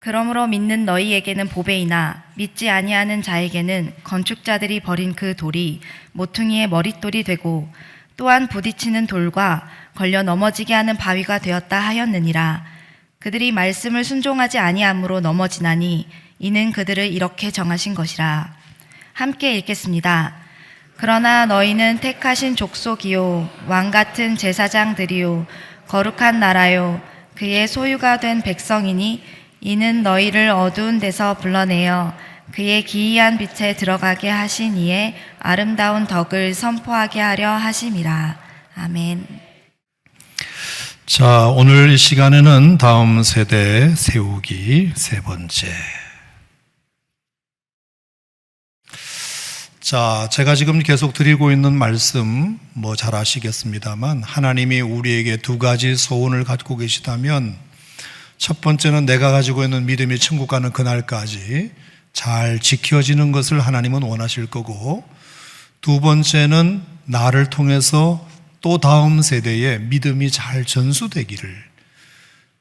그러므로 믿는 너희에게는 보배이나 믿지 아니하는 자에게는 건축자들이 버린 그 돌이 모퉁이의 머릿돌이 되고 또한 부딪히는 돌과 걸려 넘어지게 하는 바위가 되었다 하였느니라. 그들이 말씀을 순종하지 아니함으로 넘어지나니 이는 그들을 이렇게 정하신 것이라. 함께 읽겠습니다. 그러나 너희는 택하신 족속이요 왕 같은 제사장들이요 거룩한 나라요 그의 소유가 된 백성이니 이는 너희를 어두운 데서 불러내어 그의 기이한 빛에 들어가게 하신 이의 아름다운 덕을 선포하게 하려 하심이라. 아멘. 자, 오늘 이 시간에는 다음 세대 세우기 세 번째. 자, 제가 지금 계속 드리고 있는 말씀 잘 아시겠습니다만 하나님이 우리에게 두 가지 소원을 갖고 계시다면 첫 번째는 내가 가지고 있는 믿음이 천국 가는 그날까지 잘 지켜지는 것을 하나님은 원하실 거고, 두 번째는 나를 통해서 또 다음 세대에 믿음이 잘 전수되기를,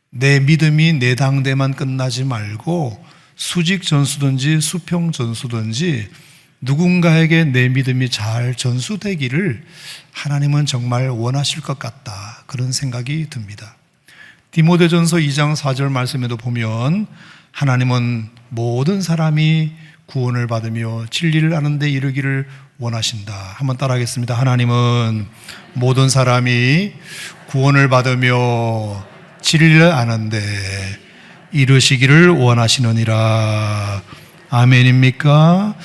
내 믿음이 내 당대만 끝나지 말고 수직 전수든지 수평 전수든지 누군가에게 내 믿음이 잘 전수되기를 하나님은 정말 원하실 것 같다, 그런 생각이 듭니다. 디모데전서 2장 4절 말씀에도 보면 하나님은 모든 사람이 구원을 받으며 진리를 아는 데 이르기를 원하신다. 한번 따라하겠습니다. 하나님은 모든 사람이 구원을 받으며 진리를 아는 데 이르시기를 원하시느니라. 아멘입니까?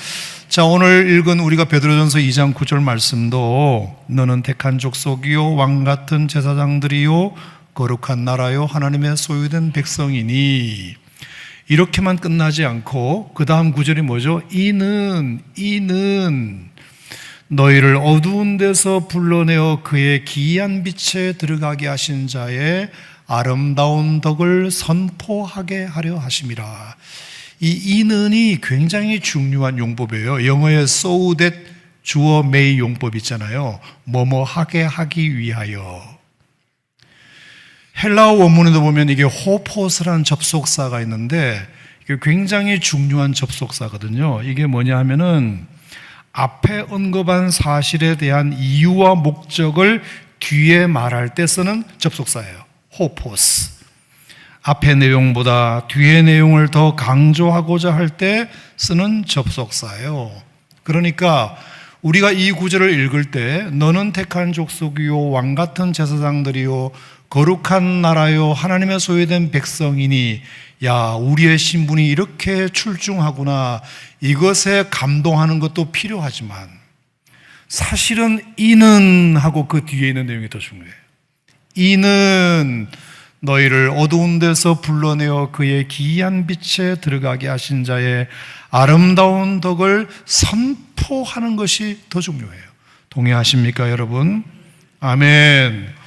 자, 오늘 읽은 우리가 베드로전서 2장 9절 말씀도 너는 택한 족속이요 왕 같은 제사장들이요 거룩한 나라요 하나님의 소유된 백성이니, 이렇게만 끝나지 않고 그 다음 구절이 뭐죠? 이는 너희를 어두운 데서 불러내어 그의 기이한 빛에 들어가게 하신 자의 아름다운 덕을 선포하게 하려 하심이라. 이 이는이 굉장히 중요한 용법이에요. 영어의 so that 주어 may 용법 있잖아요. 뭐뭐 하게 하기 위하여. 헬라어 원문에도 보면 이게 호포스라는 접속사가 있는데 이게 굉장히 중요한 접속사거든요. 이게 뭐냐 하면은 앞에 언급한 사실에 대한 이유와 목적을 뒤에 말할 때 쓰는 접속사예요. 호포스. 앞의 내용보다 뒤의 내용을 더 강조하고자 할 때 쓰는 접속사예요. 그러니까 우리가 이 구절을 읽을 때 너는 택한 족속이요 왕 같은 제사장들이요 거룩한 나라요 하나님의 소유된 백성이니, 야, 우리의 신분이 이렇게 출중하구나, 이것에 감동하는 것도 필요하지만 사실은 이는 하고 그 뒤에 있는 내용이 더 중요해요. 이는 너희를 어두운 데서 불러내어 그의 기이한 빛에 들어가게 하신 자의 아름다운 덕을 선포하는 것이 더 중요해요. 동의하십니까, 여러분? 아멘.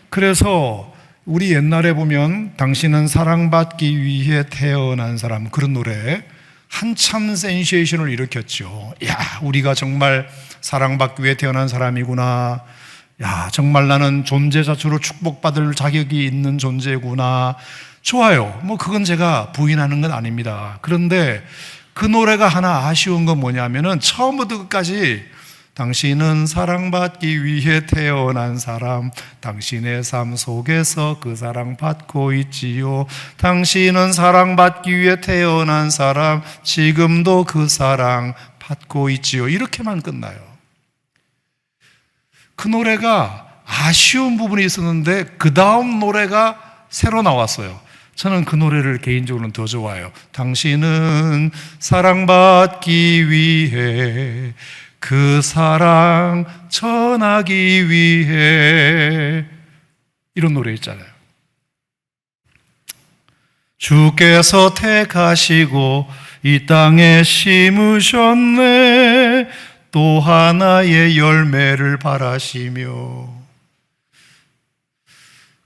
그래서 우리 옛날에 보면 당신은 사랑받기 위해 태어난 사람, 그런 노래 한참 센세이션을 일으켰죠. 야, 우리가 정말 사랑받기 위해 태어난 사람이구나. 야, 정말 나는 존재 자체로 축복받을 자격이 있는 존재구나. 좋아요. 그건 제가 부인하는 건 아닙니다. 그런데 그 노래가 하나 아쉬운 건 뭐냐면은 처음부터 끝까지 당신은 사랑받기 위해 태어난 사람, 당신의 삶 속에서 그 사랑 받고 있지요. 당신은 사랑받기 위해 태어난 사람, 지금도 그 사랑 받고 있지요. 이렇게만 끝나요. 그 노래가 아쉬운 부분이 있었는데 그 다음 노래가 새로 나왔어요. 저는 그 노래를 개인적으로는 더 좋아해요. 당신은 사랑받기 위해 그 사랑 전하기 위해, 이런 노래 있잖아요. 주께서 택하시고 이 땅에 심으셨네, 또 하나의 열매를 바라시며.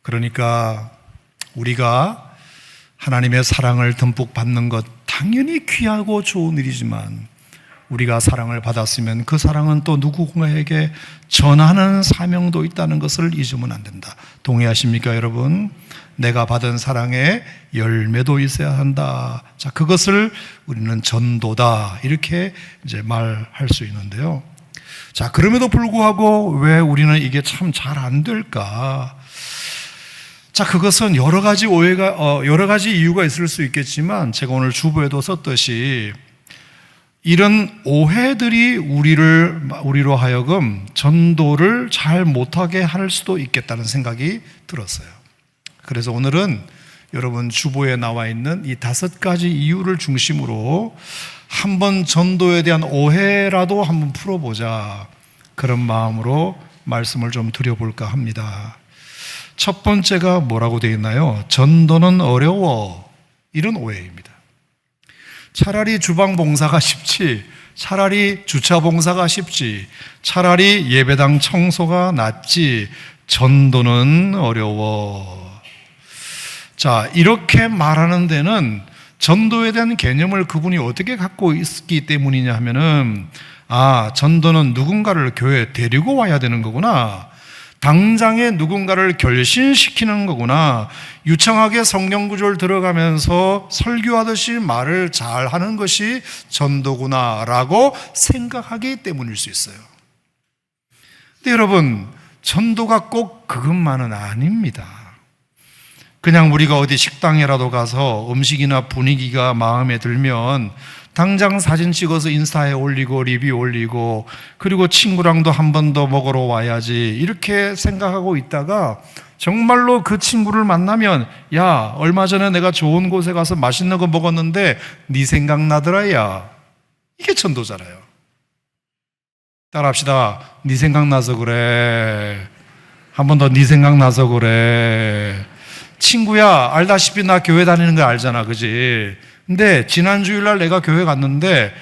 그러니까 우리가 하나님의 사랑을 듬뿍 받는 것 당연히 귀하고 좋은 일이지만 우리가 사랑을 받았으면 그 사랑은 또 누군가에게 전하는 사명도 있다는 것을 잊으면 안 된다. 동의하십니까, 여러분? 내가 받은 사랑에 열매도 있어야 한다. 자, 그것을 우리는 전도다. 이렇게 이제 말할 수 있는데요. 자, 그럼에도 불구하고 왜 우리는 이게 참 잘 안 될까? 자, 그것은 여러 가지 이유가 있을 수 있겠지만, 제가 오늘 주보에도 썼듯이 이런 오해들이 우리로 하여금 전도를 잘 못하게 할 수도 있겠다는 생각이 들었어요. 그래서 오늘은 여러분 주보에 나와 있는 이 5가지 이유를 중심으로 한번 전도에 대한 오해라도 한번 풀어보자, 그런 마음으로 말씀을 좀 드려볼까 합니다. 첫 번째가 뭐라고 되어 있나요? 전도는 어려워. 이런 오해입니다. 차라리 주방 봉사가 쉽지, 차라리 주차 봉사가 쉽지, 차라리 예배당 청소가 낫지, 전도는 어려워. 자, 이렇게 말하는 데는 전도에 대한 개념을 그분이 어떻게 갖고 있기 때문이냐 하면은, 전도는 누군가를 교회에 데리고 와야 되는 거구나, 당장에 누군가를 결신시키는 거구나, 유창하게 성경 구절 들어가면서 설교하듯이 말을 잘 하는 것이 전도구나 라고 생각하기 때문일 수 있어요. 근데 여러분, 전도가 꼭 그것만은 아닙니다. 그냥 우리가 어디 식당이라도 가서 음식이나 분위기가 마음에 들면 당장 사진 찍어서 인스타에 올리고 리뷰 올리고, 그리고 친구랑도 한 번 더 먹으러 와야지 이렇게 생각하고 있다가 정말로 그 친구를 만나면, 야, 얼마 전에 내가 좋은 곳에 가서 맛있는 거 먹었는데 네 생각나더라 야. 이게 전도잖아요. 따라합시다. 네 생각나서 그래. 한 번 더 네 생각나서 그래. 친구야, 알다시피 나 교회 다니는 거 알잖아, 그지? 근데 지난 주일날 내가 교회 갔는데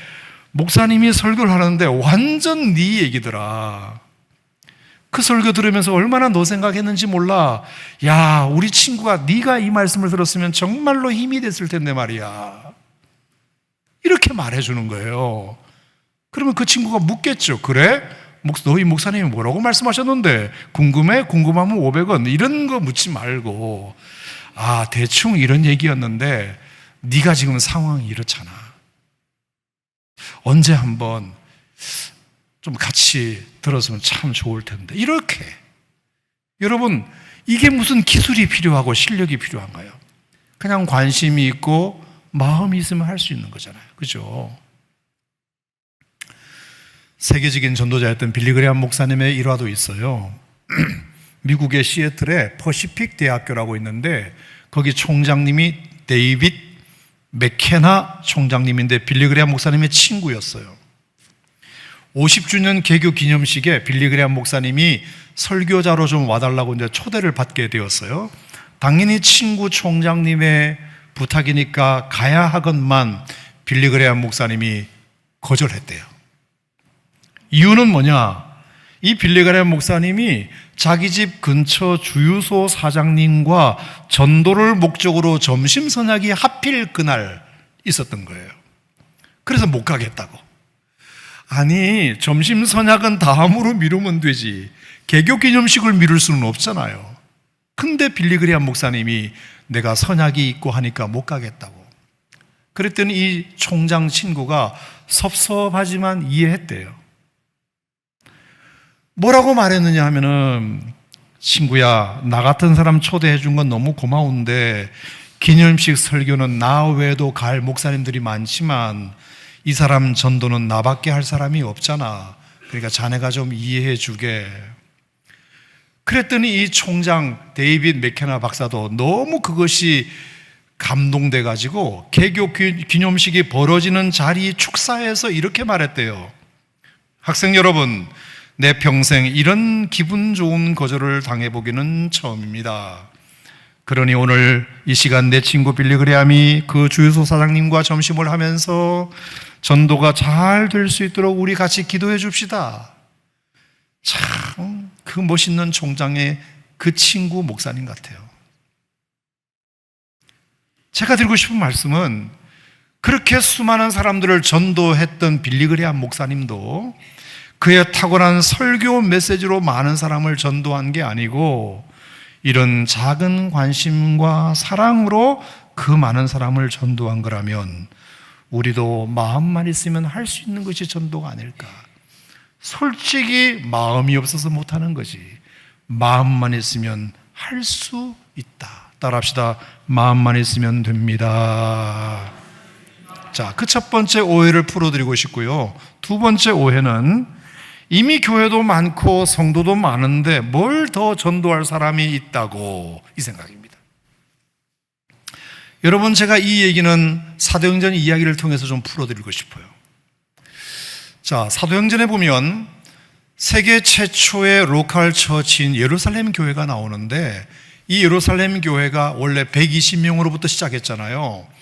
목사님이 설교를 하는데 완전 네 얘기더라. 그 설교 들으면서 얼마나 너 생각했는지 몰라. 야, 우리 친구가 네가 이 말씀을 들었으면 정말로 힘이 됐을 텐데 말이야. 이렇게 말해주는 거예요. 그러면 그 친구가 묻겠죠. 그래? 너희 목사님이 뭐라고 말씀하셨는데 궁금해? 궁금하면 500원. 이런 거 묻지 말고, 대충 이런 얘기였는데 네가 지금 상황이 이렇잖아. 언제 한번 좀 같이 들었으면 참 좋을 텐데. 이렇게. 여러분, 이게 무슨 기술이 필요하고 실력이 필요한가요? 그냥 관심이 있고 마음이 있으면 할 수 있는 거잖아요. 그죠? 세계적인 전도자였던 빌리그레암 목사님의 일화도 있어요. 미국의 시애틀에 퍼시픽 대학교라고 있는데 거기 총장님이 데이빗 맥케나 총장님인데 빌리그레암 목사님의 친구였어요. 50주년 개교 기념식에 빌리그레암 목사님이 설교자로 좀 와달라고 이제 초대를 받게 되었어요. 당연히 친구 총장님의 부탁이니까 가야 하건만 빌리그레암 목사님이 거절했대요. 이유는 뭐냐? 이 빌리그레암 목사님이 자기 집 근처 주유소 사장님과 전도를 목적으로 점심 선약이 하필 그날 있었던 거예요. 그래서 못 가겠다고. 아니, 점심 선약은 다음으로 미루면 되지. 개교 기념식을 미룰 수는 없잖아요. 근데 빌리그레암 목사님이 내가 선약이 있고 하니까 못 가겠다고. 그랬더니 이 총장 친구가 섭섭하지만 이해했대요. 뭐라고 말했느냐 하면은, 친구야, 나 같은 사람 초대해 준 건 너무 고마운데 기념식 설교는 나 외에도 갈 목사님들이 많지만 이 사람 전도는 나밖에 할 사람이 없잖아. 그러니까 자네가 좀 이해해 주게. 그랬더니 이 총장 데이빗 맥케나 박사도 너무 그것이 감동돼 가지고 개교 기념식이 벌어지는 자리 축사에서 이렇게 말했대요. 학생 여러분, 내 평생 이런 기분 좋은 거절을 당해보기는 처음입니다. 그러니 오늘 이 시간 내 친구 빌리그레암이 그 주유소 사장님과 점심을 하면서 전도가 잘 될 수 있도록 우리 같이 기도해 줍시다. 참 그 멋있는 총장의 그 친구 목사님 같아요. 제가 드리고 싶은 말씀은, 그렇게 수많은 사람들을 전도했던 빌리그레암 목사님도 그의 탁월한 설교 메시지로 많은 사람을 전도한 게 아니고 이런 작은 관심과 사랑으로 그 많은 사람을 전도한 거라면 우리도 마음만 있으면 할 수 있는 것이 전도가 아닐까. 솔직히 마음이 없어서 못하는 거지. 마음만 있으면 할 수 있다. 따라합시다. 마음만 있으면 됩니다. 자, 그 첫 번째 오해를 풀어드리고 싶고요. 두 번째 오해는 이미 교회도 많고 성도도 많은데 뭘 더 전도할 사람이 있다고, 이 생각입니다. 여러분, 제가 이 얘기는 사도행전 이야기를 통해서 좀 풀어드리고 싶어요. 자, 사도행전에 보면 세계 최초의 로컬 처치인 예루살렘 교회가 나오는데 이 예루살렘 교회가 원래 120명으로부터 시작했잖아요.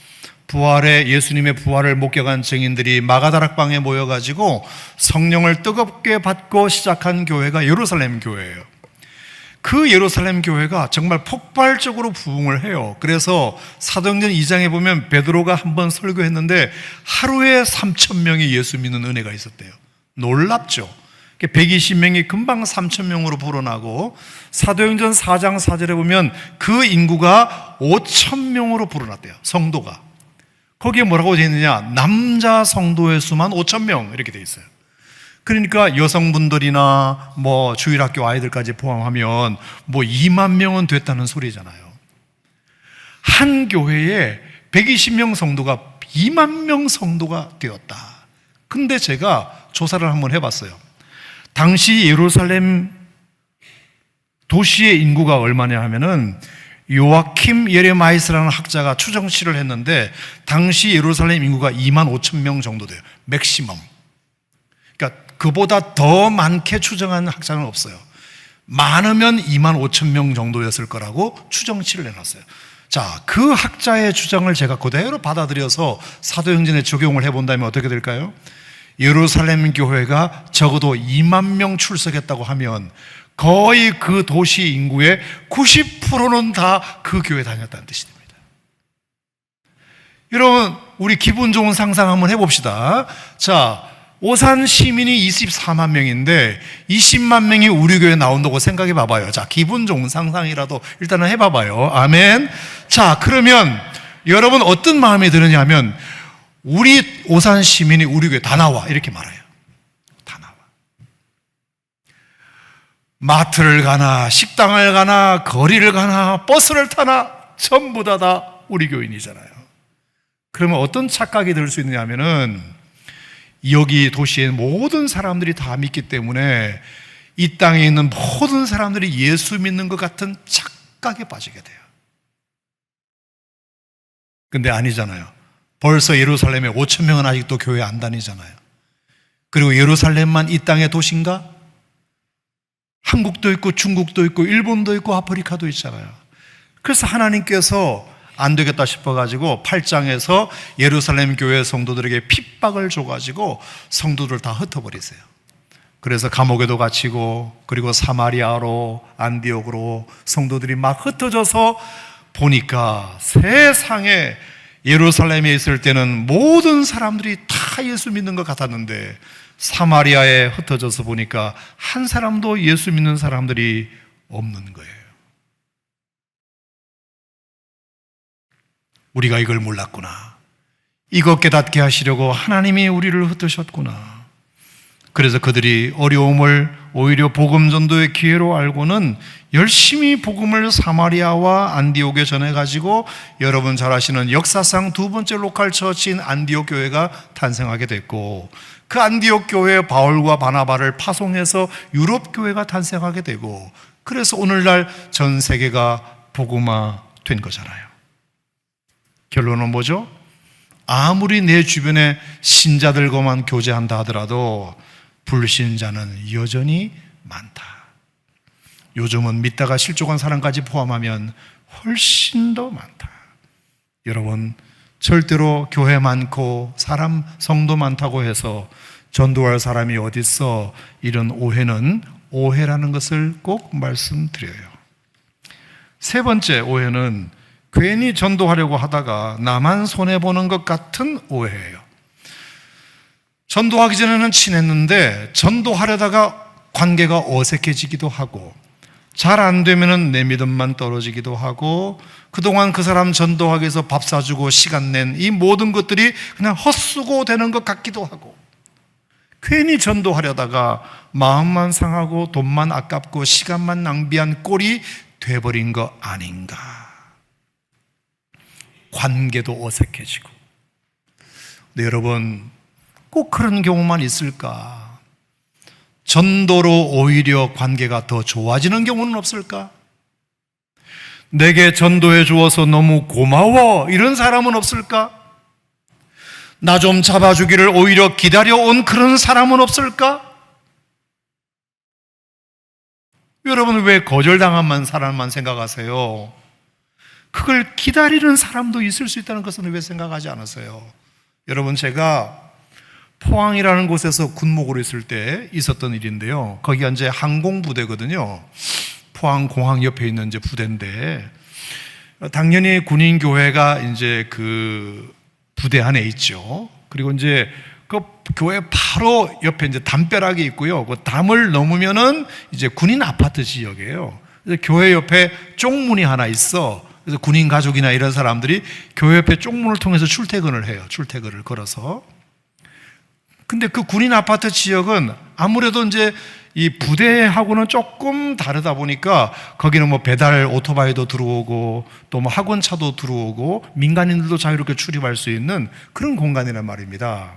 예수님의 부활을 목격한 증인들이 마가다락방에 모여가지고 성령을 뜨겁게 받고 시작한 교회가 예루살렘 교회예요. 그 예루살렘 교회가 정말 폭발적으로 부흥을 해요. 그래서 사도행전 2장에 보면 베드로가 한번 설교했는데 하루에 3,000명이 예수 믿는 은혜가 있었대요. 놀랍죠? 120명이 금방 3,000명으로 불어나고 사도행전 4장 4절에 보면 그 인구가 5,000명으로 불어났대요. 성도가. 거기에 뭐라고 되어 있느냐? 남자 성도의 수만 5,000명 이렇게 되어 있어요. 그러니까 여성분들이나 주일학교 아이들까지 포함하면 2만 명은 됐다는 소리잖아요. 한 교회에 120명 성도가 2만 명 성도가 되었다. 근데 제가 조사를 한번 해봤어요. 당시 예루살렘 도시의 인구가 얼마냐 하면은 요아킴 예레마이스라는 학자가 추정치를 했는데 당시 예루살렘 인구가 2만 5천 명 정도 돼요. 맥시멈. 그러니까 그보다 더 많게 추정한 학자는 없어요. 많으면 2만 5천 명 정도였을 거라고 추정치를 해놨어요. 자, 그 학자의 주장을 제가 그대로 받아들여서 사도행전에 적용을 해본다면 어떻게 될까요? 예루살렘 교회가 적어도 2만 명 출석했다고 하면 거의 그 도시 인구의 90%는 다 그 교회 다녔다는 뜻이 됩니다. 여러분, 우리 기분 좋은 상상 한번 해봅시다. 자, 오산 시민이 24만 명인데 20만 명이 우리 교회에 나온다고 생각해 봐봐요. 자, 기분 좋은 상상이라도 일단은 해봐봐요. 아멘. 자, 그러면 여러분 어떤 마음이 드느냐 하면 우리 오산 시민이 우리 교회 다 나와 이렇게 말해요. 다 나와. 마트를 가나 식당을 가나 거리를 가나 버스를 타나 전부 다 우리 교인이잖아요. 그러면 어떤 착각이 들 수 있느냐 하면은 여기 도시의 모든 사람들이 다 믿기 때문에 이 땅에 있는 모든 사람들이 예수 믿는 것 같은 착각에 빠지게 돼요. 근데 아니잖아요. 벌써 예루살렘에 5천 명은 아직도 교회 안 다니잖아요. 그리고 예루살렘만 이 땅의 도시인가? 한국도 있고 중국도 있고 일본도 있고 아프리카도 있잖아요. 그래서 하나님께서 안 되겠다 싶어가지고 8장에서 예루살렘 교회 성도들에게 핍박을 줘가지고 성도들 다 흩어버리세요. 그래서 감옥에도 갇히고 그리고 사마리아로 안디옥으로 성도들이 막 흩어져서 보니까 세상에 예루살렘에 있을 때는 모든 사람들이 다 예수 믿는 것 같았는데 사마리아에 흩어져서 보니까 한 사람도 예수 믿는 사람들이 없는 거예요. 우리가 이걸 몰랐구나. 이거 깨닫게 하시려고 하나님이 우리를 흩으셨구나. 그래서 그들이 어려움을 오히려 복음 전도의 기회로 알고는 열심히 복음을 사마리아와 안디옥에 전해가지고 여러분 잘 아시는 역사상 두 번째 로컬 처치인 안디옥 교회가 탄생하게 됐고 그 안디옥 교회에 바울과 바나바를 파송해서 유럽 교회가 탄생하게 되고 그래서 오늘날 전 세계가 복음화 된 거잖아요. 결론은 뭐죠? 아무리 내 주변에 신자들과만 교제한다 하더라도 불신자는 여전히 많다. 요즘은 믿다가 실족한 사람까지 포함하면 훨씬 더 많다. 여러분, 절대로 교회 많고 사람 성도 많다고 해서 전도할 사람이 어딨어? 이런 오해는 오해라는 것을 꼭 말씀드려요. 세 번째 오해는 괜히 전도하려고 하다가 나만 손해보는 것 같은 오해예요. 전도하기 전에는 친했는데 전도하려다가 관계가 어색해지기도 하고 잘 안 되면 내 믿음만 떨어지기도 하고 그동안 그 사람 전도하기 위해서 밥 사주고 시간 낸 이 모든 것들이 그냥 헛수고 되는 것 같기도 하고 괜히 전도하려다가 마음만 상하고 돈만 아깝고 시간만 낭비한 꼴이 돼버린 거 아닌가. 관계도 어색해지고. 네, 여러분 꼭 그런 경우만 있을까? 전도로 오히려 관계가 더 좋아지는 경우는 없을까? 내게 전도해 주어서 너무 고마워 이런 사람은 없을까? 나 좀 잡아주기를 오히려 기다려온 그런 사람은 없을까? 여러분 왜 거절당한 사람만 생각하세요? 그걸 기다리는 사람도 있을 수 있다는 것은 왜 생각하지 않으세요? 여러분 제가 포항이라는 곳에서 군목으로 있을 때 있었던 일인데요. 거기가 이제 항공부대거든요. 포항 공항 옆에 있는 이제 부대인데, 당연히 군인교회가 이제 그 부대 안에 있죠. 그리고 이제 그 교회 바로 옆에 이제 담벼락이 있고요. 그 담을 넘으면은 이제 군인 아파트 지역이에요. 그래서 교회 옆에 쪽문이 하나 있어. 그래서 군인 가족이나 이런 사람들이 교회 옆에 쪽문을 통해서 출퇴근을 해요. 출퇴근을 걸어서. 근데 그 군인 아파트 지역은 아무래도 이제 이 부대하고는 조금 다르다 보니까 거기는 뭐 배달 오토바이도 들어오고 또 뭐 학원차도 들어오고 민간인들도 자유롭게 출입할 수 있는 그런 공간이란 말입니다.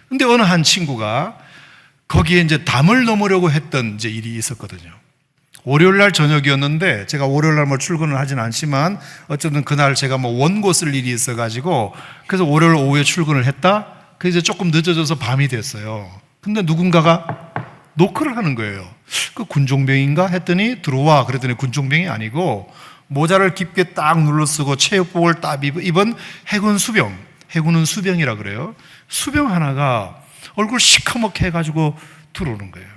근데 어느 한 친구가 거기에 이제 담을 넘으려고 했던 이제 일이 있었거든요. 월요일 날 저녁이었는데 제가 월요일 날 뭐 출근을 하진 않지만 어쨌든 그날 제가 뭐 원고 쓸 일이 있어가지고 그래서 월요일 오후에 출근을 했다. 그래서 조금 늦어져서 밤이 됐어요. 근데 누군가가 노크를 하는 거예요. 그 군종병인가 했더니 들어와. 그랬더니 군종병이 아니고 모자를 깊게 딱 눌러쓰고 체육복을 딱 입은 해군 수병. 해군은 수병이라 그래요. 수병 하나가 얼굴 시커멓게 해가지고 들어오는 거예요.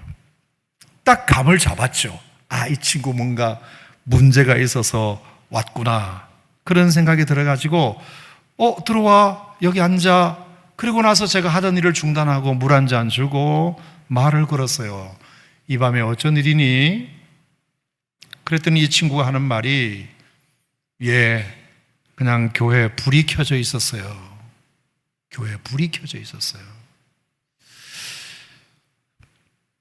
딱 감을 잡았죠. 아, 이 친구 뭔가 문제가 있어서 왔구나. 그런 생각이 들어가지고 들어와. 여기 앉아. 그리고 나서 제가 하던 일을 중단하고 물 한 잔 주고 말을 걸었어요. 이 밤에 어쩐 일이니? 그랬더니 이 친구가 하는 말이 그냥 교회에 불이 켜져 있었어요. 교회에 불이 켜져 있었어요.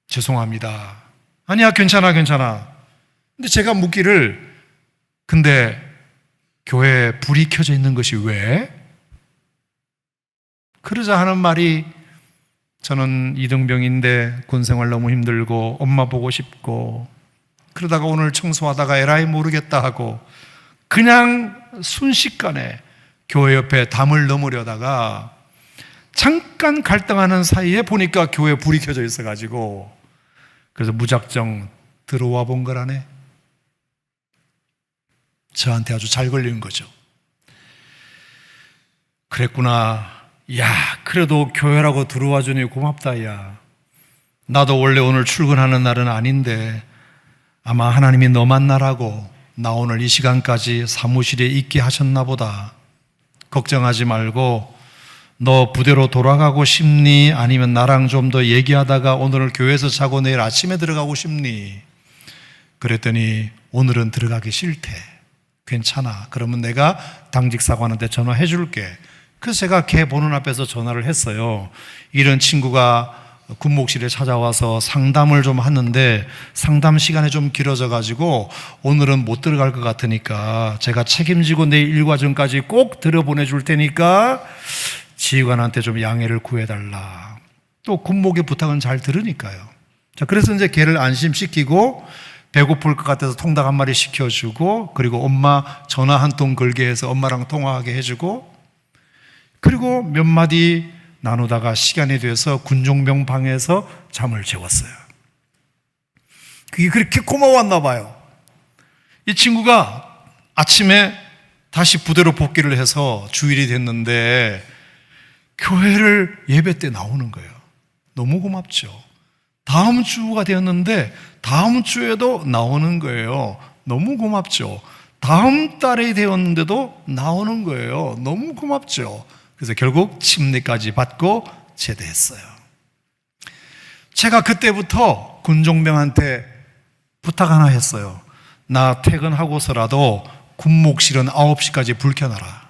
죄송합니다. 아니야, 괜찮아. 근데 제가 묻기를 근데 교회에 불이 켜져 있는 것이 왜? 그러자 하는 말이 저는 이등병인데 군생활 너무 힘들고 엄마 보고 싶고 그러다가 오늘 청소하다가 에라이 모르겠다 하고 그냥 순식간에 교회 옆에 담을 넘으려다가 잠깐 갈등하는 사이에 보니까 교회에 불이 켜져 있어가지고 그래서 무작정 들어와 본 거라네. 저한테 아주 잘 걸리는 거죠. 그랬구나. 야, 그래도 교회라고 들어와 주니 고맙다, 야. 나도 원래 오늘 출근하는 날은 아닌데 아마 하나님이 너 만나라고 나 오늘 이 시간까지 사무실에 있게 하셨나 보다. 걱정하지 말고 너 부대로 돌아가고 싶니? 아니면 나랑 좀 더 얘기하다가 오늘 교회에서 자고 내일 아침에 들어가고 싶니? 그랬더니 오늘은 들어가기 싫대. 괜찮아. 그러면 내가 당직 사관한테 전화해 줄게. 그래서 제가 걔 보는 앞에서 전화를 했어요. 이런 친구가 군목실에 찾아와서 상담을 좀 하는데 상담 시간이 좀 길어져가지고 오늘은 못 들어갈 것 같으니까 제가 책임지고 내일 일과정까지 꼭 들여보내줄 테니까 지휘관한테 좀 양해를 구해달라. 또 군목의 부탁은 잘 들으니까요. 자, 그래서 이제 걔를 안심시키고 배고플 것 같아서 통닭 한 마리 시켜주고 그리고 엄마 전화 한 통 걸게 해서 엄마랑 통화하게 해주고 그리고 몇 마디 나누다가 시간이 돼서 군종병 방에서 잠을 재웠어요. 그게 그렇게 고마웠나 봐요. 이 친구가 아침에 다시 부대로 복귀를 해서 주일이 됐는데 교회를 예배 때 나오는 거예요. 너무 고맙죠. 다음 주가 되었는데 다음 주에도 나오는 거예요. 너무 고맙죠. 다음 달에 되었는데도 나오는 거예요. 너무 고맙죠. 그래서 결국 침례까지 받고 제대했어요. 제가 그때부터 군종병한테 부탁 하나 했어요. 나 퇴근하고서라도 군목실은 9시까지 불 켜놔라.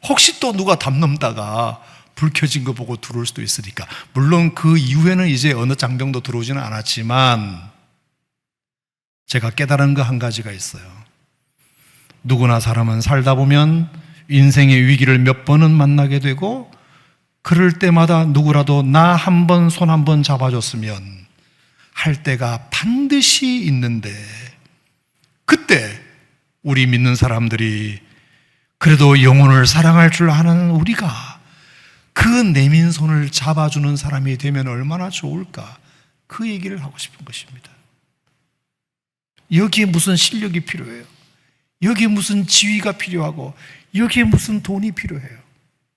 혹시 또 누가 담 넘다가 불 켜진 거 보고 들어올 수도 있으니까. 물론 그 이후에는 이제 어느 장병도 들어오지는 않았지만 제가 깨달은 거 한 가지가 있어요. 누구나 사람은 살다 보면 인생의 위기를 몇 번은 만나게 되고, 그럴 때마다 누구라도 나 한 번, 손 한 번 잡아줬으면 할 때가 반드시 있는데, 그때 우리 믿는 사람들이 그래도 영혼을 사랑할 줄 아는 우리가 그 내민 손을 잡아주는 사람이 되면 얼마나 좋을까, 그 얘기를 하고 싶은 것입니다. 여기에 무슨 실력이 필요해요? 여기에 무슨 지위가 필요하고, 여기에 무슨 돈이 필요해요?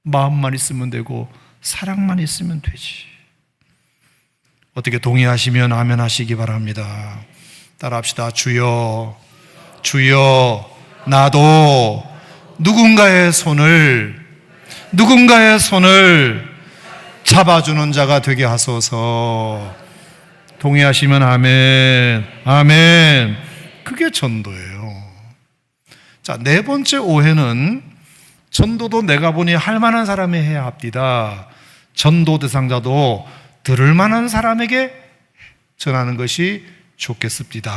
마음만 있으면 되고 사랑만 있으면 되지. 어떻게 동의하시면 아멘 하시기 바랍니다. 따라합시다. 주여, 주여, 나도 누군가의 손을 잡아주는 자가 되게 하소서. 동의하시면 아멘, 아멘. 그게 전도예요. 자, 네 번째 오해는 전도도 내가 보니 할 만한 사람이 해야 합니다. 전도 대상자도 들을 만한 사람에게 전하는 것이 좋겠습니다.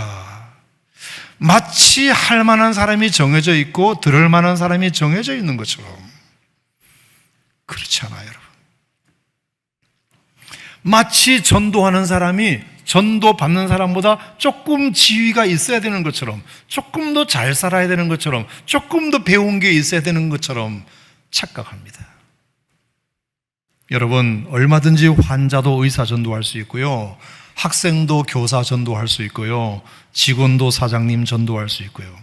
마치 할 만한 사람이 정해져 있고 들을 만한 사람이 정해져 있는 것처럼. 그렇지 않아요, 여러분. 마치 전도하는 사람이 전도 받는 사람보다 조금 지위가 있어야 되는 것처럼, 조금 더 잘 살아야 되는 것처럼, 조금 더 배운 게 있어야 되는 것처럼 착각합니다. 여러분, 얼마든지 환자도 의사 전도할 수 있고요, 학생도 교사 전도할 수 있고요, 직원도 사장님 전도할 수 있고요.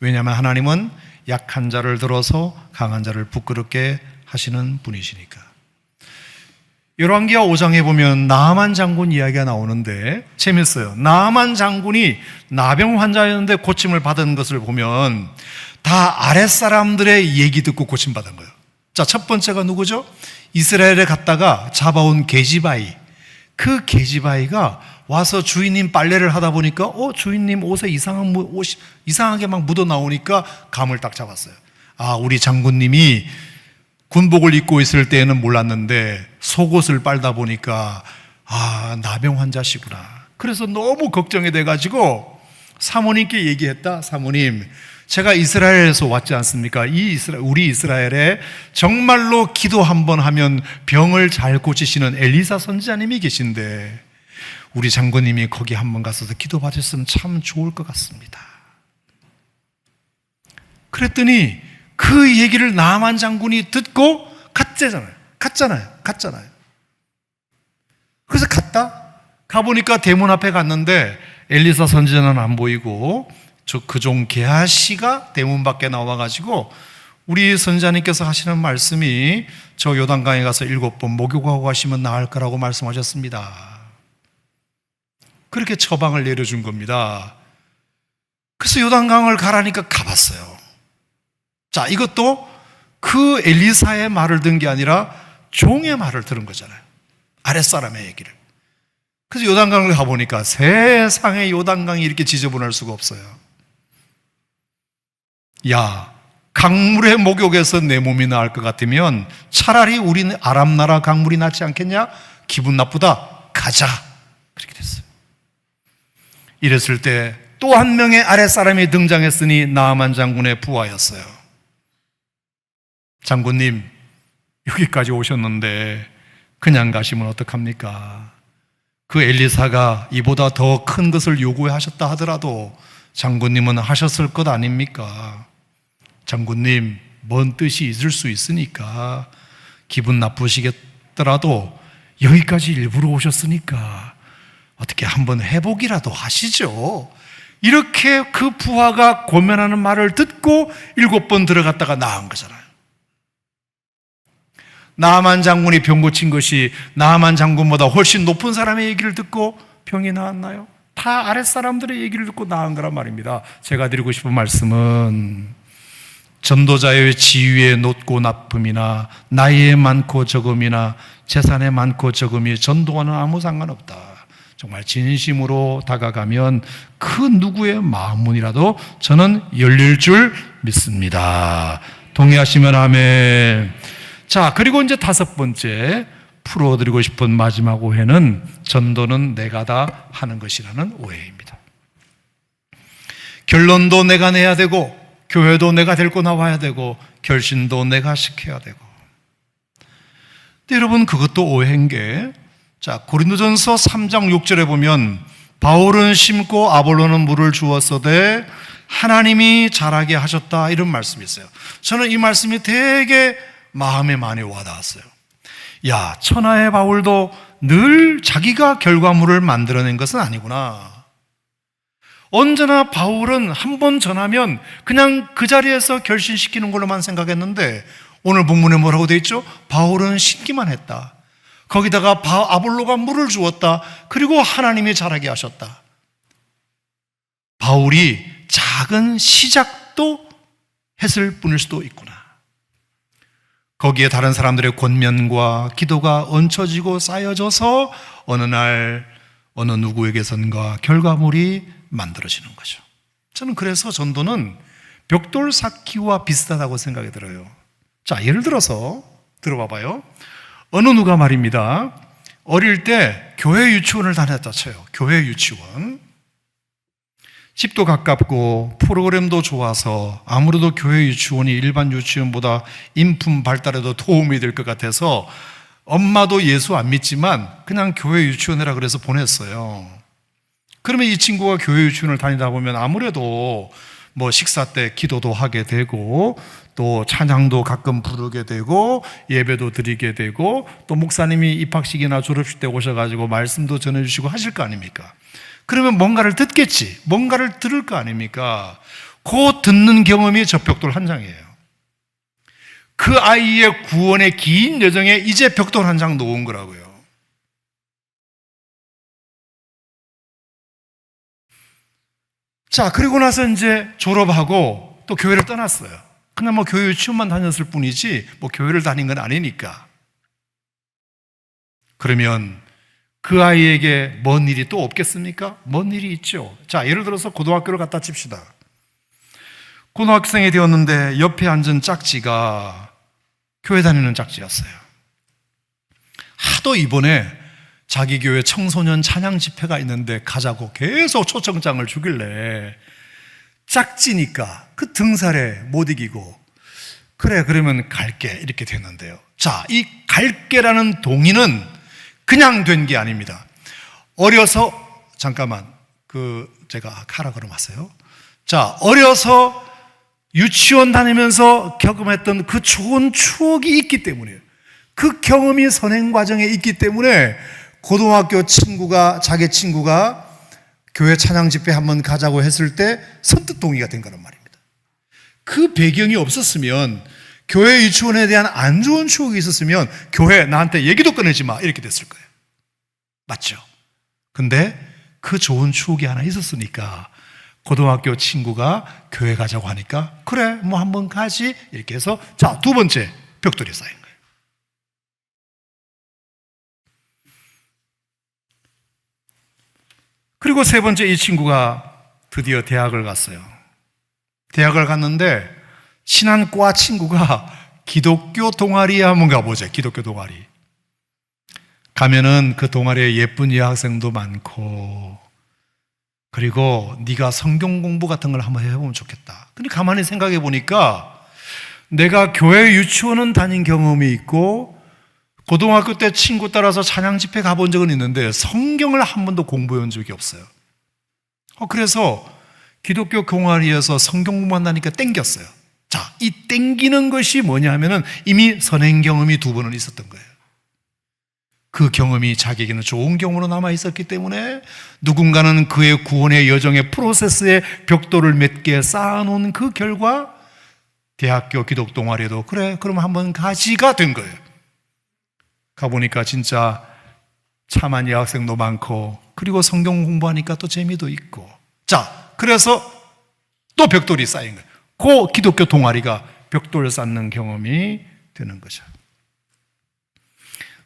왜냐하면 하나님은 약한 자를 들어서 강한 자를 부끄럽게 하시는 분이시니까. 열왕기하 5장에 보면 나아만 장군 이야기가 나오는데 재밌어요. 나아만 장군이 나병 환자였는데 고침을 받은 것을 보면 다 아랫사람들의 얘기 듣고 고침받은 거예요. 자, 첫 번째가 누구죠? 이스라엘에 갔다가 잡아온 계집아이. 그 계집아이가 와서 주인님 빨래를 하다 보니까 주인님 옷에 옷이 이상하게 막 묻어 나오니까 감을 딱 잡았어요. 아, 우리 장군님이 군복을 입고 있을 때에는 몰랐는데 속옷을 빨다 보니까 나병 환자시구나. 그래서 너무 걱정이 돼가지고 사모님께 얘기했다. 사모님, 제가 이스라엘에서 왔지 않습니까? 우리 이스라엘에 정말로 기도 한번 하면 병을 잘 고치시는 엘리사 선지자님이 계신데 우리 장군님이 거기 한번 가서 기도 받으셨으면 참 좋을 것 같습니다. 그랬더니 그 얘기를 나아만 장군이 듣고 갔잖아요. 그래서 가보니까 대문 앞에 갔는데 엘리사 선지자는 안 보이고 저 그종 게하시가 대문 밖에 나와가지고 우리 선지자님께서 하시는 말씀이 저 요단강에 가서 7번 목욕하고 가시면 나을 거라고 말씀하셨습니다. 그렇게 처방을 내려준 겁니다. 그래서 요단강을 가라니까 가봤어요. 자, 이것도 그 엘리사의 말을 든 게 아니라 종의 말을 들은 거잖아요. 아랫사람의 얘기를. 그래서 요단강을 가보니까 세상에 요단강이 이렇게 지저분할 수가 없어요. 야, 강물의 목욕에서 내 몸이 나을 것 같으면 차라리 우리는 아람 나라 강물이 낫지 않겠냐? 기분 나쁘다. 가자. 그렇게 됐어요. 이랬을 때 또 한 명의 아랫사람이 등장했으니 나아만 장군의 부하였어요. 장군님, 여기까지 오셨는데 그냥 가시면 어떡합니까? 그 엘리사가 이보다 더 큰 것을 요구하셨다 하더라도 장군님은 하셨을 것 아닙니까? 장군님, 뭔 뜻이 있을 수 있으니까 기분 나쁘시겠더라도 여기까지 일부러 오셨으니까 어떻게 한번 회복이라도 하시죠. 이렇게 그 부하가 고면하는 말을 듣고 7번 들어갔다가 나은 거잖아요. 나아만 장군이 병 고친 것이 나아만 장군보다 훨씬 높은 사람의 얘기를 듣고 병이 나았나요? 다 아랫사람들의 얘기를 듣고 나은 거란 말입니다. 제가 드리고 싶은 말씀은 전도자의 지위에 높고 나쁨이나 나이에 많고 적음이나 재산에 많고 적음이 전도와는 아무 상관없다. 정말 진심으로 다가가면 그 누구의 마음문이라도 저는 열릴 줄 믿습니다. 동의하시면 아멘. 자, 그리고 이제 다섯 번째 풀어드리고 싶은 마지막 오해는 전도는 내가 다 하는 것이라는 오해입니다. 결론도 내가 내야 되고 교회도 내가 데리고 나와야 되고 결신도 내가 시켜야 되고. 근데 여러분, 그것도 오해인 게, 자, 고린도전서 3장 6절에 보면 바울은 심고 아볼로는 물을 주었으되 하나님이 자라게 하셨다, 이런 말씀이 있어요. 저는 이 말씀이 되게 마음에 많이 와닿았어요. 야, 천하의 바울도 늘 자기가 결과물을 만들어낸 것은 아니구나. 언제나 바울은 한 번 전하면 그냥 그 자리에서 결신시키는 걸로만 생각했는데 오늘 본문에 뭐라고 되어 있죠? 바울은 신기만 했다. 거기다가 아볼로가 물을 주었다. 그리고 하나님이 자라게 하셨다. 바울이 작은 시작도 했을 뿐일 수도 있구나. 거기에 다른 사람들의 권면과 기도가 얹혀지고 쌓여져서 어느 날 어느 누구에게선가 결과물이 만들어지는 거죠. 저는 그래서 전도는 벽돌 쌓기와 비슷하다고 생각이 들어요. 자, 예를 들어서 들어봐봐요. 어느 누가 말입니다. 어릴 때 교회 유치원을 다녔다 쳐요. 교회 유치원. 집도 가깝고 프로그램도 좋아서 아무래도 교회 유치원이 일반 유치원보다 인품 발달에도 도움이 될 것 같아서 엄마도 예수 안 믿지만 그냥 교회 유치원이라 그래서 보냈어요. 그러면 이 친구가 교회 유치원을 다니다 보면 아무래도 뭐 식사 때 기도도 하게 되고 또 찬양도 가끔 부르게 되고 예배도 드리게 되고 또 목사님이 입학식이나 졸업식 때 오셔가지고 말씀도 전해주시고 하실 거 아닙니까? 그러면 뭔가를 듣겠지, 뭔가를 들을 거 아닙니까? 그 듣는 경험이 저 벽돌 한 장이에요. 그 아이의 구원의 긴 여정에 이제 벽돌 한 장 놓은 거라고요. 자, 그리고 나서 이제 졸업하고 또 교회를 떠났어요. 그냥 뭐 교회 유치원만 다녔을 뿐이지 뭐 교회를 다닌 건 아니니까. 그러면 그 아이에게 먼 일이 또 없겠습니까? 먼 일이 있죠. 자, 예를 들어서 고등학교를 갖다 칩시다. 고등학생이 되었는데 옆에 앉은 짝지가 교회 다니는 짝지였어요. 하도 이번에 자기 교회 청소년 찬양 집회가 있는데 가자고 계속 초청장을 주길래 짝지니까 그 등살에 못 이기고 그래, 그러면 갈게, 이렇게 됐는데요. 자, 이 갈게라는 동의는 그냥 된 게 아닙니다. 어려서, 잠깐만, 제가 하라 그러면서요. 자, 어려서 유치원 다니면서 경험했던 그 좋은 추억이 있기 때문이에요. 그 경험이 선행 과정에 있기 때문에 고등학교 자기 친구가 교회 찬양 집회 한번 가자고 했을 때 선뜻 동의가 된 거란 말입니다. 그 배경이 없었으면, 교회 유치원에 대한 안 좋은 추억이 있었으면 교회 나한테 얘기도 꺼내지 마, 이렇게 됐을 거예요. 맞죠? 근데 그 좋은 추억이 하나 있었으니까 고등학교 친구가 교회 가자고 하니까 그래, 뭐 한번 가지, 이렇게 해서 자, 두 번째 벽돌이 쌓인 거예요. 그리고 세 번째, 이 친구가 드디어 대학을 갔어요. 대학을 갔는데 친한 과 친구가 기독교 동아리에 한번 가보자. 기독교 동아리 가면은 그 동아리에 예쁜 여학생도 많고, 그리고 네가 성경 공부 같은 걸 한번 해보면 좋겠다. 근데 가만히 생각해 보니까 내가 교회 유치원은 다닌 경험이 있고 고등학교 때 친구 따라서 찬양 집회 가본 적은 있는데 성경을 한 번도 공부해 온 적이 없어요. 그래서 기독교 동아리에서 성경 공부한다니까 땡겼어요. 자, 이 땡기는 것이 뭐냐 하면은 이미 선행 경험이 두 번은 있었던 거예요. 그 경험이 자기에게는 좋은 경험으로 남아 있었기 때문에 누군가는 그의 구원의 여정의 프로세스에 벽돌을 몇 개 쌓아놓은 그 결과 대학교 기독 동아리에도 그래, 그럼 한번 가지가 된 거예요. 가보니까 진짜 참한 여학생도 많고, 그리고 성경 공부하니까 또 재미도 있고. 자, 그래서 또 벽돌이 쌓인 거예요. 그 기독교 동아리가 벽돌 쌓는 경험이 되는 거죠.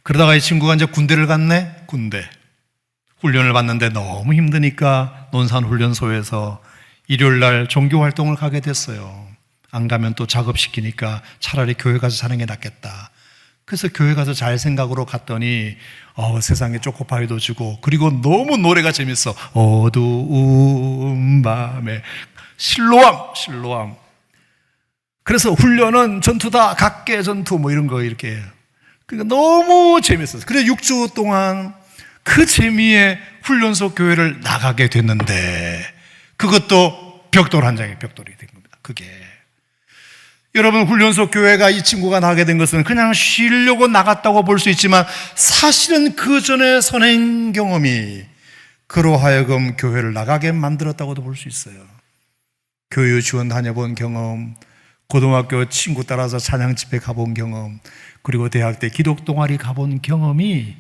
그러다가 이 친구가 이제 군대를 갔네. 군대 훈련을 받는데 너무 힘드니까 논산훈련소에서 일요일날 종교활동을 가게 됐어요. 안 가면 또 작업시키니까 차라리 교회 가서 사는 게 낫겠다. 그래서 교회 가서 잘 생각으로 갔더니 세상에 초코파이도 주고, 그리고 너무 노래가 재밌어. 어두운 밤에 실로암. 그래서 훈련은 전투다, 각계 전투 뭐 이런 거 이렇게. 그러니까 너무 재밌었어요. 그래서 6주 동안 그 재미에 훈련소 교회를 나가게 됐는데, 그것도 벽돌 한 장의 벽돌이 된 겁니다. 그게. 여러분, 훈련소 교회가 이 친구가 나가게 된 것은 그냥 쉬려고 나갔다고 볼 수 있지만, 사실은 그 전에 선행 경험이 그로 하여금 교회를 나가게 만들었다고도 볼 수 있어요. 교회 유치원 다녀본 경험, 고등학교 친구 따라서 찬양 집회 가본 경험, 그리고 대학 때 기독 동아리 가본 경험이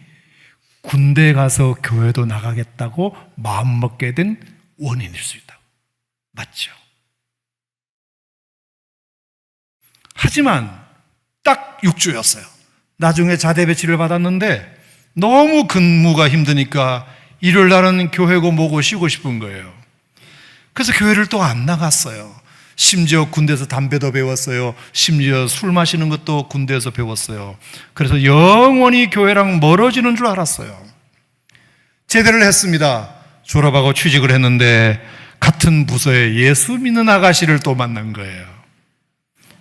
군대 가서 교회도 나가겠다고 마음먹게 된 원인일 수 있다. 맞죠? 하지만 딱 6주였어요. 나중에 자대 배치를 받았는데 너무 근무가 힘드니까 일요일 날은 교회고 뭐고 쉬고 싶은 거예요. 그래서 교회를 또 안 나갔어요. 심지어 군대에서 담배도 배웠어요. 심지어 술 마시는 것도 군대에서 배웠어요. 그래서 영원히 교회랑 멀어지는 줄 알았어요. 제대를 했습니다. 졸업하고 취직을 했는데 같은 부서에 예수 믿는 아가씨를 또 만난 거예요.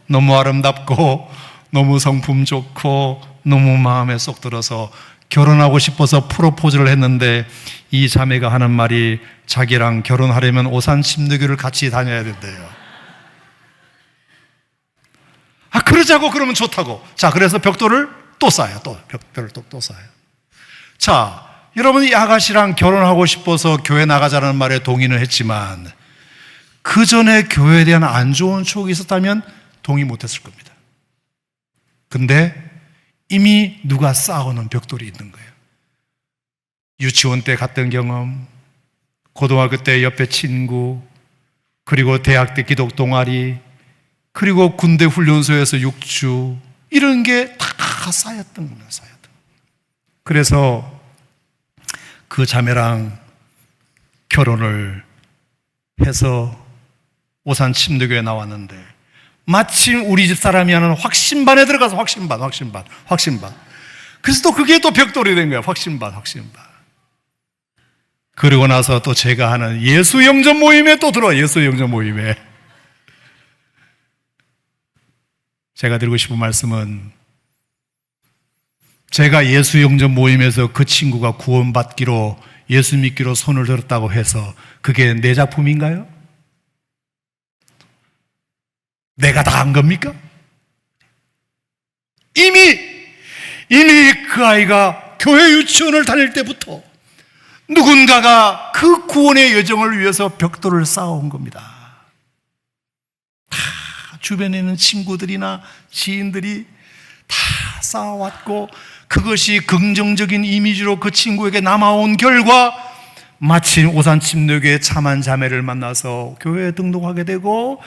너무 아름답고 너무 성품 좋고 너무 마음에 쏙 들어서 결혼하고 싶어서 프로포즈를 했는데, 이 자매가 하는 말이 자기랑 결혼하려면 오산 침례교를 같이 다녀야 된대요. 그러자고. 그러면 좋다고. 자, 그래서 벽돌을 또 쌓아요. 벽돌을 또 쌓아요. 자, 여러분, 이 아가씨랑 결혼하고 싶어서 교회 나가자는 말에 동의는 했지만, 그 전에 교회에 대한 안 좋은 추억이 있었다면 동의 못했을 겁니다. 근데 이미 누가 쌓아놓은 벽돌이 있는 거예요. 유치원 때 갔던 경험, 고등학교 때 옆에 친구, 그리고 대학 때 기독 동아리, 그리고 군대 훈련소에서 6주, 이런 게 다 쌓였던 겁니다. 그래서 그 자매랑 결혼을 해서 오산 침례교회에 나왔는데, 마침 우리 집 사람이 하는 확신반에 들어가서 확신반. 그래서 또 그게 또 벽돌이 된 거예요. 확신반. 그러고 나서 또 제가 하는 예수 영접 모임에 또 들어와요. 예수 영접 모임에. 제가 드리고 싶은 말씀은, 제가 예수 영접 모임에서 그 친구가 구원받기로, 예수 믿기로 손을 들었다고 해서 그게 내 작품인가요? 내가 다 한 겁니까? 이미 그 아이가 교회 유치원을 다닐 때부터 누군가가 그 구원의 여정을 위해서 벽돌을 쌓아온 겁니다. 다 주변에 있는 친구들이나 지인들이 다 쌓아왔고, 그것이 긍정적인 이미지로 그 친구에게 남아온 결과, 마침 오산 침례교회 참한 자매를 만나서 교회에 등록하게 되고,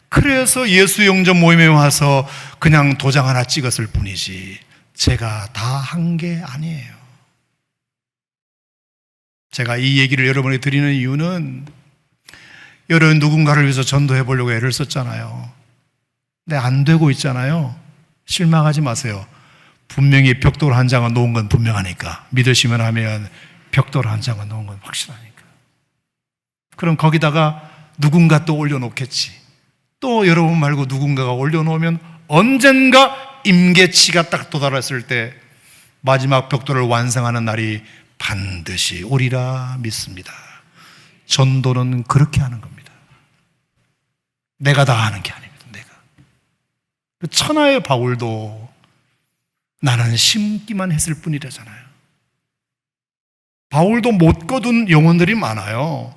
그래서 예수 영접 모임에 와서 그냥 도장 하나 찍었을 뿐이지 제가 다 한 게 아니에요. 제가 이 얘기를 여러분에게 드리는 이유는, 여러분 누군가를 위해서 전도해 보려고 애를 썼잖아요. 근데 안 되고 있잖아요. 실망하지 마세요. 분명히 벽돌 한 장은 놓은 건 분명하니까. 믿으시면 하면 벽돌 한 장은 놓은 건 확실하니까. 그럼 거기다가 누군가 또 올려놓겠지. 또 여러분 말고 누군가가 올려놓으면 언젠가 임계치가 딱 도달했을 때 마지막 벽돌을 완성하는 날이 반드시 오리라 믿습니다. 전도는 그렇게 하는 겁니다. 내가 다 하는 게 아닙니다. 내가. 천하의 바울도 나는 심기만 했을 뿐이라잖아요. 바울도 못 거둔 영혼들이 많아요.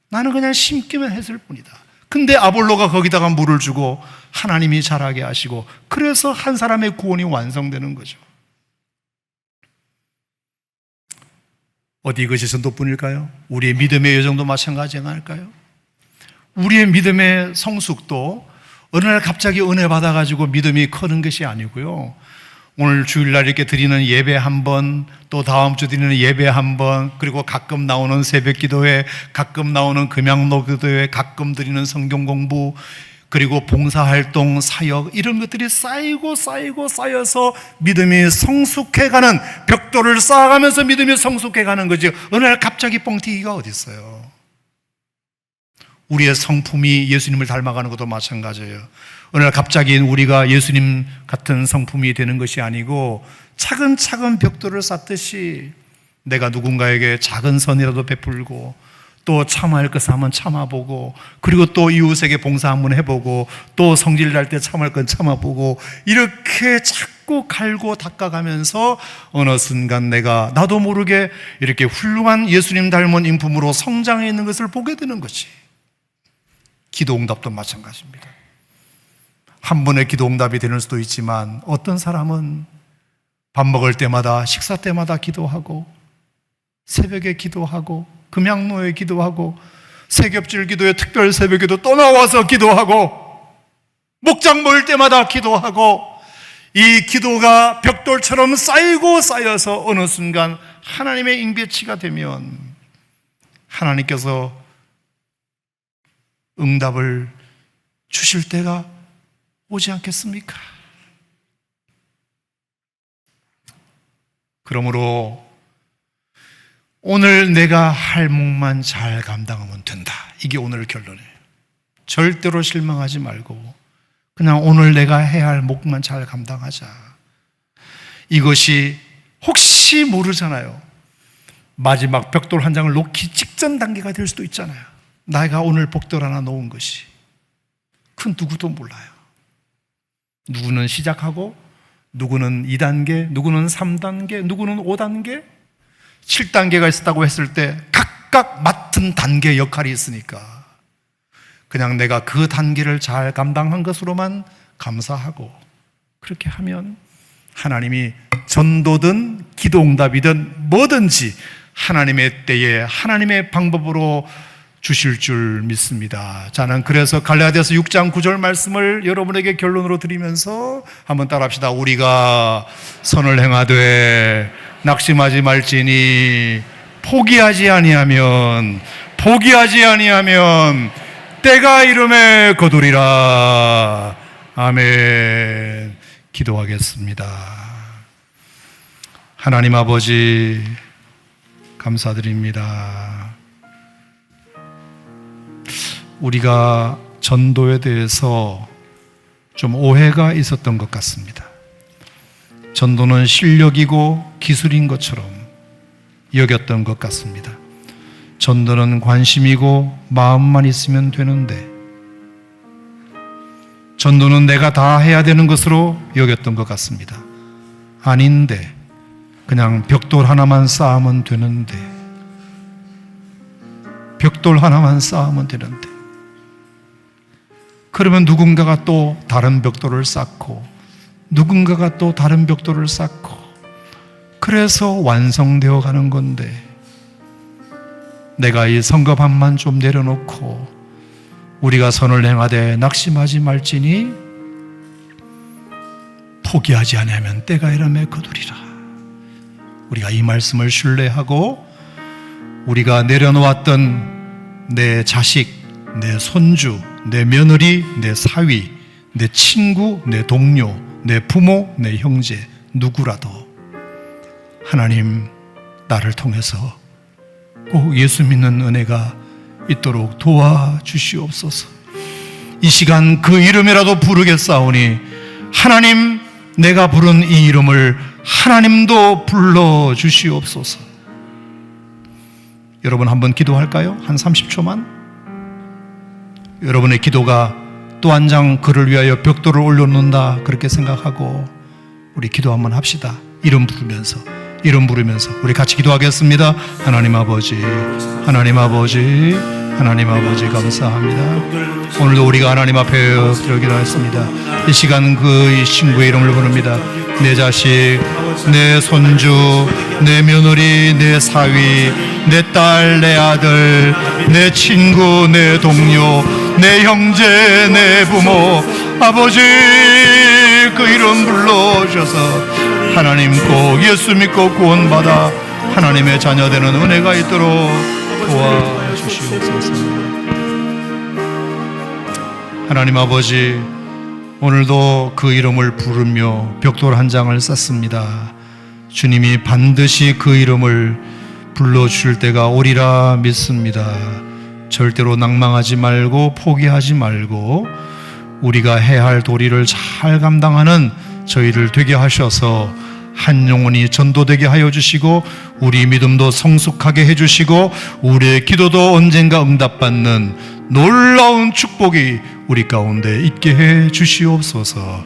나는 그냥 심기만 했을 뿐이다. 근데 아볼로가 거기다가 물을 주고 하나님이 자라게 하시고, 그래서 한 사람의 구원이 완성되는 거죠. 어디 이것이 전도뿐일까요? 우리의 믿음의 여정도 마찬가지 아닐까요? 우리의 믿음의 성숙도 어느 날 갑자기 은혜 받아가지고 믿음이 크는 것이 아니고요. 오늘 주일날 이렇게 드리는 예배 한 번, 또 다음 주 드리는 예배 한 번, 그리고 가끔 나오는 새벽 기도회, 가끔 나오는 금양로 기도회, 가끔 드리는 성경 공부, 그리고 봉사활동, 사역, 이런 것들이 쌓여서 믿음이 성숙해가는, 벽돌을 쌓아가면서 믿음이 성숙해가는 거지, 어느 날 갑자기 뻥튀기가 어디 있어요. 우리의 성품이 예수님을 닮아가는 것도 마찬가지예요. 어느 날 갑자기 우리가 예수님 같은 성품이 되는 것이 아니고 차근차근 벽돌을 쌓듯이 내가 누군가에게 작은 선이라도 베풀고, 또 참아야 할 것을 한번 참아보고, 그리고 또 이웃에게 봉사 한번 해보고, 또 성질 날 때 참을 건 참아보고, 이렇게 자꾸 갈고 닦아가면서 어느 순간 나도 모르게 이렇게 훌륭한 예수님 닮은 인품으로 성장해 있는 것을 보게 되는 것이, 기도응답도 마찬가지입니다. 한 번의 기도응답이 되는 수도 있지만, 어떤 사람은 밥 먹을 때마다, 식사 때마다 기도하고, 새벽에 기도하고, 금양로에 기도하고, 새겹질 기도에 특별 새벽 기도 또 나와서 기도하고, 목장 모일 때마다 기도하고, 이 기도가 벽돌처럼 쌓여서 어느 순간 하나님의 임재치가 되면 하나님께서 응답을 주실 때가 오지 않겠습니까? 그러므로 오늘 내가 할 몫만 잘 감당하면 된다, 이게 오늘 결론이에요. 절대로 실망하지 말고 그냥 오늘 내가 해야 할 몫만 잘 감당하자. 이것이 혹시 모르잖아요. 마지막 벽돌 한 장을 놓기 직전 단계가 될 수도 있잖아요. 내가 오늘 벽돌 하나 놓은 것이, 그 누구도 몰라요. 누구는 시작하고, 누구는 2단계, 누구는 3단계, 누구는 5단계, 7단계가 있었다고 했을 때 각각 맡은 단계 역할이 있으니까 그냥 내가 그 단계를 잘 감당한 것으로만 감사하고, 그렇게 하면 하나님이 전도든 기도응답이든 뭐든지 하나님의 때에 하나님의 방법으로 주실 줄 믿습니다. 저는 그래서 갈라디아서 6장 9절 말씀을 여러분에게 결론으로 드리면서 한번 따라합시다. 우리가 선을 행하되 낙심하지 말지니 포기하지 아니하면 때가 이름에 거두리라. 아멘. 기도하겠습니다. 하나님 아버지, 감사드립니다. 우리가 전도에 대해서 좀 오해가 있었던 것 같습니다. 전도는 실력이고 기술인 것처럼 여겼던 것 같습니다. 전도는 관심이고 마음만 있으면 되는데, 전도는 내가 다 해야 되는 것으로 여겼던 것 같습니다. 아닌데, 그냥 벽돌 하나만 쌓으면 되는데, 벽돌 하나만 쌓으면 되는데, 그러면 누군가가 또 다른 벽돌을 쌓고, 누군가가 또 다른 벽돌을 쌓고, 그래서 완성되어 가는 건데, 내가 이 성급함만 좀 내려놓고 우리가 선을 행하되 낙심하지 말지니 포기하지 아니하면 때가 이름에 거두리라. 우리가 이 말씀을 신뢰하고 우리가 내려놓았던 내 자식, 내 손주, 내 며느리, 내 사위, 내 친구, 내 동료, 내 부모, 내 형제, 누구라도 하나님 나를 통해서 꼭 예수 믿는 은혜가 있도록 도와주시옵소서. 이 시간 그 이름이라도 부르겠사오니 하나님, 내가 부른 이 이름을 하나님도 불러주시옵소서. 여러분 한번 기도할까요? 한 30초만. 여러분의 기도가 또 한 장 그를 위하여 벽돌을 올려놓는다, 그렇게 생각하고 우리 기도 한번 합시다. 이름 부르면서 우리 같이 기도하겠습니다. 하나님 아버지, 감사합니다. 오늘도 우리가 하나님 앞에 엎드려 기도했습니다. 이 시간 그 친구의 이름을 부릅니다. 내 자식, 내 손주, 내 며느리, 내 사위, 내 딸, 내 아들, 내 친구, 내 동료, 내 형제, 내 부모, 아버지 그 이름 불러주셔서 하나님 꼭 예수 믿고 구원받아 하나님의 자녀 되는 은혜가 있도록 도와주시옵소서. 하나님 아버지, 오늘도 그 이름을 부르며 벽돌 한 장을 쌓습니다. 주님이 반드시 그 이름을 불러주실 때가 오리라 믿습니다. 절대로 낭망하지 말고 포기하지 말고 우리가 해야 할 도리를 잘 감당하는 저희를 되게 하셔서 한 영혼이 전도되게 하여 주시고 우리 믿음도 성숙하게 해주시고 우리의 기도도 언젠가 응답받는 놀라운 축복이 우리 가운데 있게 해 주시옵소서.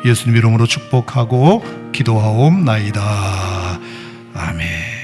예수님 이름으로 축복하고 기도하옵나이다. 아멘.